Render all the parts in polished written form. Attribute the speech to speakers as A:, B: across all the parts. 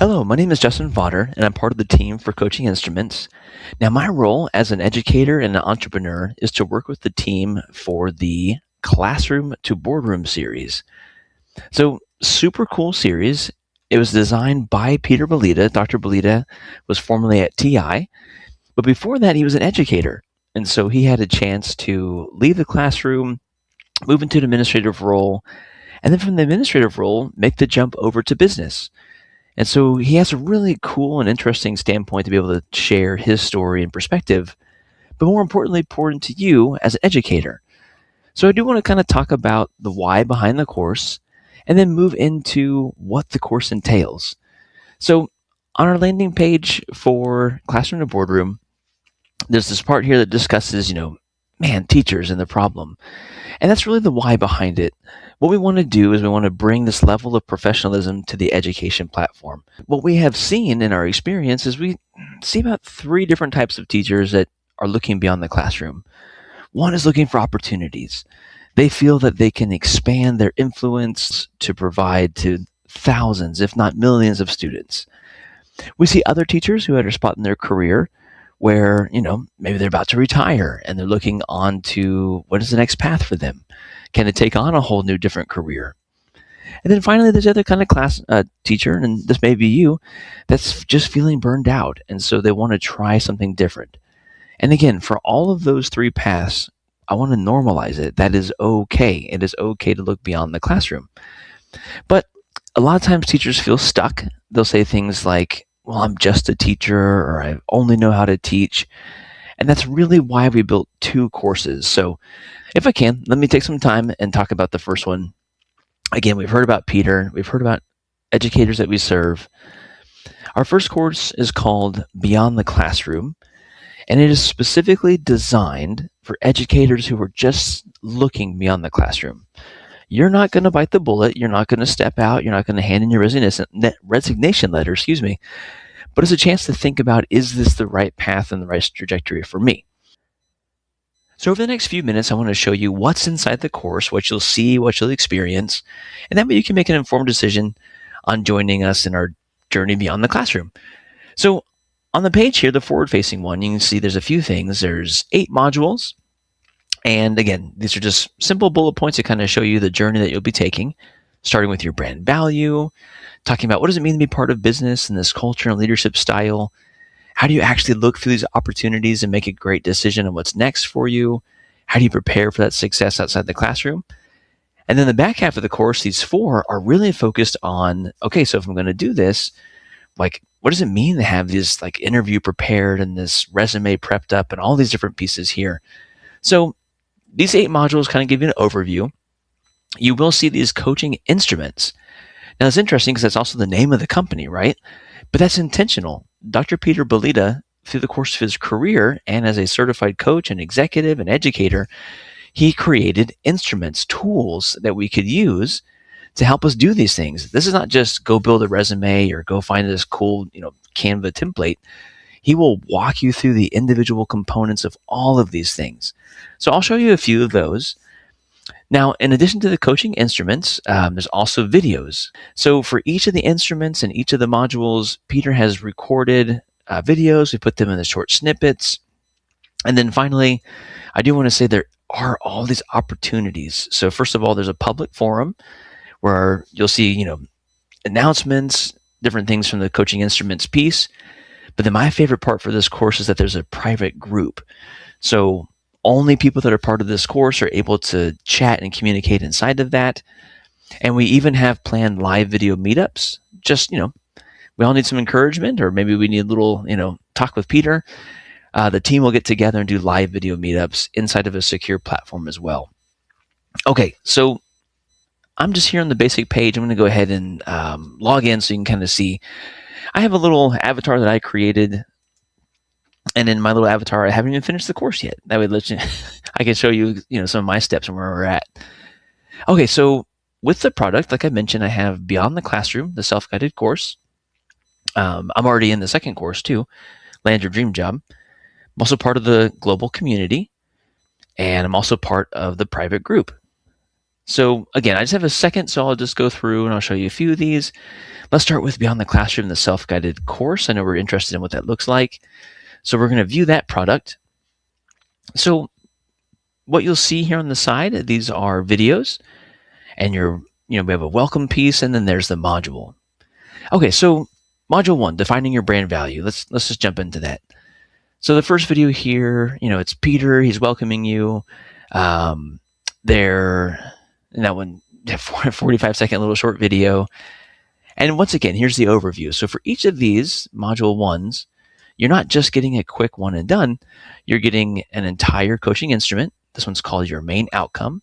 A: Hello, my name is Justin Vodder, and I'm part of the team for Coaching Instruments. Now, my role as an educator and an entrepreneur is to work with the team for the Classroom to Boardroom series. So, super cool series. It was designed by Peter Belita. Dr. Belita was formerly at TI, but before that, he was an educator. And so he had a chance to leave the classroom, move into an administrative role, and then from the administrative role, make the jump over to business. And so he has a really cool and interesting standpoint to be able to share his story and perspective, but more importantly, important to you as an educator. So I do want to kind of talk about the why behind the course and then move into what the course entails. So on our landing page for Classroom to Boardroom, there's this part here that discusses, teachers and the problem. And that's really the why behind it. What we want to do is we want to bring this level of professionalism to the education platform. What we have seen in our experience is we see about 3 different types of teachers that are looking beyond the classroom. One is looking for opportunities. They feel that they can expand their influence to provide to thousands, if not millions of students. We see other teachers who had a spot in their career where, maybe they're about to retire and they're looking on to what is the next path for them. Can it take on a whole new different career? And then finally, there's the other kind of class teacher, and this may be you, that's just feeling burned out. And so they want to try something different. And again, for all of those 3 paths, I want to normalize it. That is okay. It is okay to look beyond the classroom. But a lot of times teachers feel stuck. They'll say things like, well, I'm just a teacher, or I only know how to teach. And that's really why we built 2 courses. So if I can, let me take some time and talk about the first one. Again, we've heard about Peter. We've heard about educators that we serve. Our first course is called Beyond the Classroom, and it is specifically designed for educators who are just looking beyond the classroom. You're not going to bite the bullet. You're not going to step out. You're not going to hand in your resignation letter, but it's a chance to think about, is this the right path and the right trajectory for me? So over the next few minutes, I want to show you what's inside the course, what you'll see, what you'll experience, and that way you can make an informed decision on joining us in our journey beyond the classroom. So on the page here, the forward-facing one, you can see there's a few things. There's 8 modules. And again, these are just simple bullet points to kind of show you the journey that you'll be taking, starting with your brand value, talking about what does it mean to be part of business and this culture and leadership style. How do you actually look through these opportunities and make a great decision on what's next for you? How do you prepare for that success outside the classroom? And then the back half of the course, these 4 are really focused on, okay, so if I'm going to do this, like, what does it mean to have this like interview prepared and this resume prepped up and all these different pieces here? So these 8 modules kind of give you an overview. You will see these coaching instruments. Now, it's interesting because that's also the name of the company, right? But that's intentional. Dr. Peter Belita, through the course of his career and as a certified coach and executive and educator, he created instruments, tools that we could use to help us do these things. This is not just go build a resume or go find this cool, Canva template. He will walk you through the individual components of all of these things. So I'll show you a few of those. Now, in addition to the coaching instruments, there's also videos. So for each of the instruments and each of the modules, Peter has recorded videos. We put them in the short snippets. And then finally, I do want to say there are all these opportunities. So first of all, there's a public forum where you'll see, announcements, different things from the coaching instruments piece. But then my favorite part for this course is that there's a private group. So only people that are part of this course are able to chat and communicate inside of that. And we even have planned live video meetups. Just, we all need some encouragement, or maybe we need a little, talk with Peter. The team will get together and do live video meetups inside of a secure platform as well. Okay, so I'm just here on the basic page. I'm going to go ahead and log in so you can kind of see. I have a little avatar that I created. And in my little avatar, I haven't even finished the course yet. That would let you, I can show you, some of my steps and where we're at. Okay, so with the product, like I mentioned, I have Beyond the Classroom, the self-guided course. I'm already in the second course too, Land Your Dream Job. I'm also part of the global community, and I'm also part of the private group. So again, I just have a second, so I'll just go through and I'll show you a few of these. Let's start with Beyond the Classroom, the self-guided course. I know we're interested in what that looks like. So we're going to view that product. So what you'll see here on the side, these are videos, and we have a welcome piece, and then there's the module. Okay, so module 1, defining your brand value. Let's just jump into that. So the first video here, it's Peter. He's welcoming you. There, and that one, 45-second little short video. And once again, here's the overview. So for each of these module 1s, you're not just getting a quick one and done. You're getting an entire coaching instrument. This one's called your main outcome.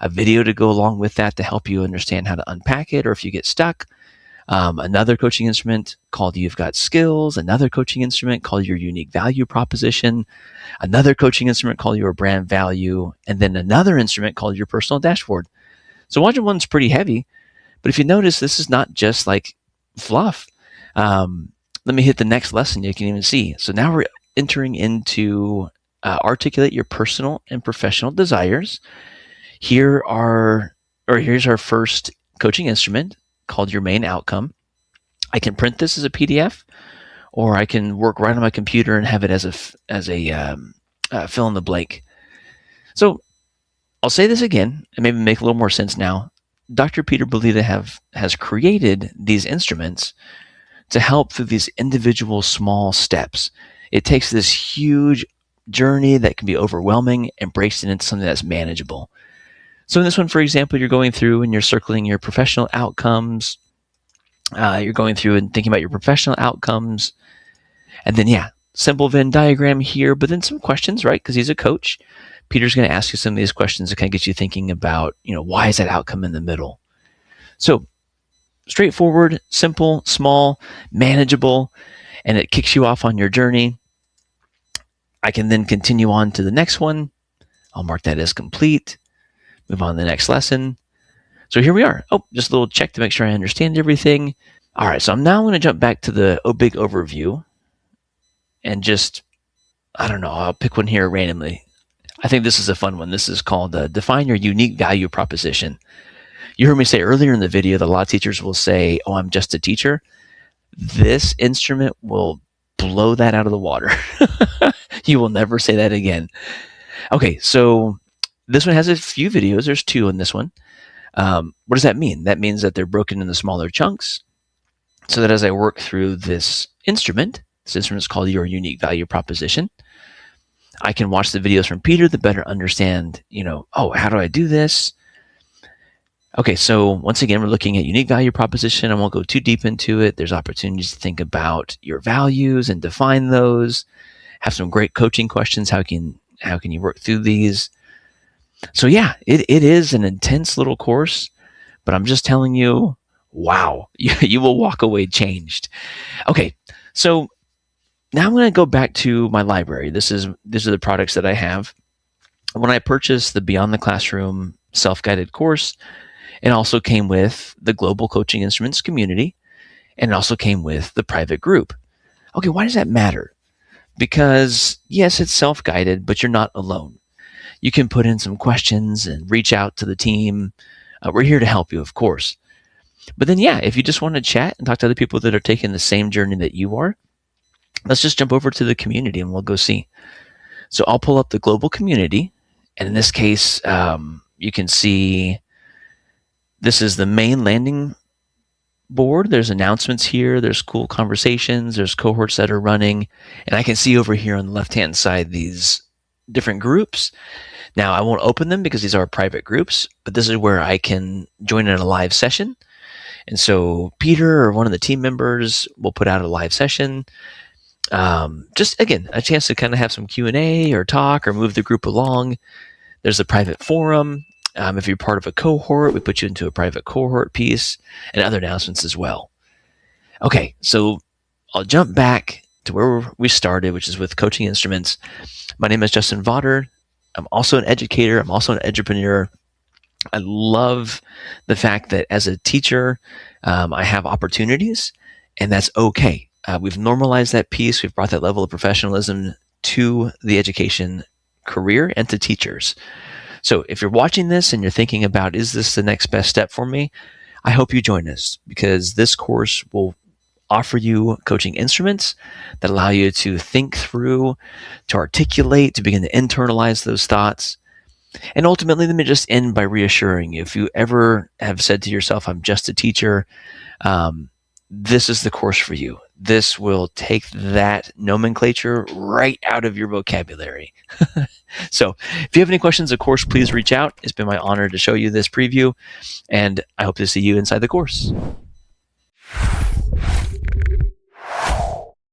A: A video to go along with that to help you understand how to unpack it, or if you get stuck. Another coaching instrument called You've Got Skills. Another coaching instrument called Your Unique Value Proposition. Another coaching instrument called Your Brand Value. And then another instrument called Your Personal Dashboard. So module 1's pretty heavy, but if you notice, this is not just like fluff. Let me hit the next lesson. You can even see. So now we're entering into articulate your personal and professional desires. Here's our first coaching instrument called Your Main Outcome. I can print this as a PDF, or I can work right on my computer and have it as a fill in the blank. So I'll say this again, and maybe make a little more sense now. Dr. Peter Belita has created these instruments to help through these individual small steps. It takes this huge journey that can be overwhelming and breaks it into something that's manageable. So in this one, for example, you're going through and you're circling your professional outcomes. You're going through and thinking about your professional outcomes. And then, simple Venn diagram here, but then some questions, right? Because he's a coach. Peter's going to ask you some of these questions to kind of get you thinking about, why is that outcome in the middle? So straightforward, simple, small, manageable, and it kicks you off on your journey. I can then continue on to the next one. I'll mark that as complete. Move on to the next lesson. So here we are. Oh, just a little check to make sure I understand everything. All right, so I'm now going to jump back to the big overview and just, I'll pick one here randomly. I think this is a fun one. This is called Define Your Unique Value Proposition. You heard me say earlier in the video that a lot of teachers will say, oh, I'm just a teacher. This instrument will blow that out of the water. You will never say that again. Okay, so this one has a few videos. There's 2 in this one. What does that mean? That means that they're broken into smaller chunks so that as I work through this instrument is called Your Unique Value Proposition. I can watch the videos from Peter to better understand, how do I do this? Okay, so once again, we're looking at unique value proposition. I won't go too deep into it. There's opportunities to think about your values and define those. Have some great coaching questions. How can you work through these? So it is an intense little course, but I'm just telling you, wow, you will walk away changed. Okay, so now I'm going to go back to my library. These are the products that I have. When I purchased the Beyond the Classroom self-guided course, it also came with the Global Coaching Instruments community, and it also came with the private group. Okay, why does that matter? Because yes, it's self-guided, but you're not alone. You can put in some questions and reach out to the team. We're here to help you, of course. But then, if you just want to chat and talk to other people that are taking the same journey that you are, let's just jump over to the community and we'll go see. So I'll pull up the global community. And in this case, you can see this is the main landing board. There's announcements here. There's cool conversations. There's cohorts that are running. And I can see over here on the left-hand side these different groups. Now, I won't open them because these are private groups, but this is where I can join in a live session. And so Peter or one of the team members will put out a live session. Just, again, a chance to kind of have some Q&A or talk or move the group along. There's a private forum. If you're part of a cohort, we put you into a private cohort piece and other announcements as well. Okay, so I'll jump back to where we started, which is with coaching instruments. My name is Justin Vaughter. I'm also an educator. I'm also an edupreneur. I love the fact that as a teacher, I have opportunities, and that's okay. We've normalized that piece. We've brought that level of professionalism to the education career and to teachers. So if you're watching this and you're thinking about, is this the next best step for me? I hope you join us, because this course will offer you coaching instruments that allow you to think through, to articulate, to begin to internalize those thoughts. And ultimately, let me just end by reassuring you, if you ever have said to yourself, I'm just a teacher, this is the course for you. This will take that nomenclature right out of your vocabulary. So if you have any questions, of course, please reach out. It's been my honor to show you this preview, and I hope to see you inside the course.